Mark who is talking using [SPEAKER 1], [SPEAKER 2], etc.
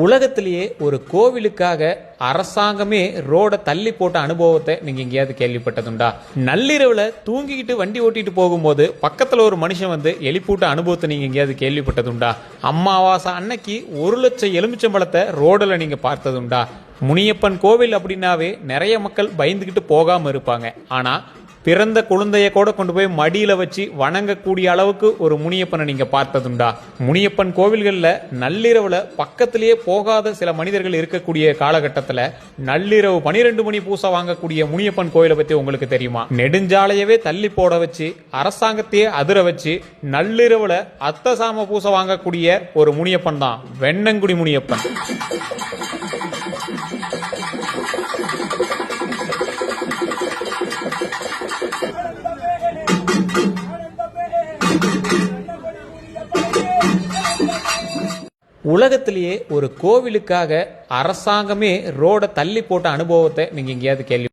[SPEAKER 1] உலகத்திலேயே ஒரு கோவிலுக்காக அரசாங்கமே ரோட தள்ளி போட்ட அனுபவத்தை நீங்க எங்கேயாவது கேள்விப்பட்டதுண்டா? நள்ளிரவுல தூங்கிக்கிட்டு வண்டி ஓட்டிட்டு போகும்போது பக்கத்துல ஒரு மனுஷன் வந்து எழுப்பிவிட்ட அனுபவத்தை நீங்க எங்கேயாவது கேள்விப்பட்டதுண்டா? அமாவாசை அன்னைக்கு 1,00,000 எலுமிச்சம்பழத்தை ரோடுல நீங்க பார்த்ததுண்டா? முனியப்பன் கோவில் அப்படின்னாவே நிறைய மக்கள் பயந்துகிட்டு போகாம இருப்பாங்க. ஆனா பிறந்த குழந்தைய கூட கொண்டு போய் மடியில வச்சு வணங்கக்கூடிய அளவுக்கு ஒரு முனியப்பனை நீங்க பார்த்ததுண்டா? முனியப்பன் கோவில்கள்ல நள்ளிரவுல பக்கத்திலேயே போகாத சில மனிதர்கள் இருக்கக்கூடிய காலகட்டத்தில் நள்ளிரவு 12 மணி பூசை வாங்கக்கூடிய முனியப்பன் கோயிலை பத்தி உங்களுக்கு தெரியுமா? நெடுஞ்சாலையவே தள்ளி போட வச்சு அரசாங்கத்தையே அதிர வச்சு நள்ளிரவுல அத்தசாம பூசை வாங்கக்கூடிய ஒரு முனியப்பன் தான் வெண்ணங்குடி முனியப்பன். உலகத்திலேயே ஒரு கோவிலுக்காக அரசாங்கமே ரோட தள்ளி போட்ட அனுபவத்தை நீங்க எங்கேயாவது கேள்வி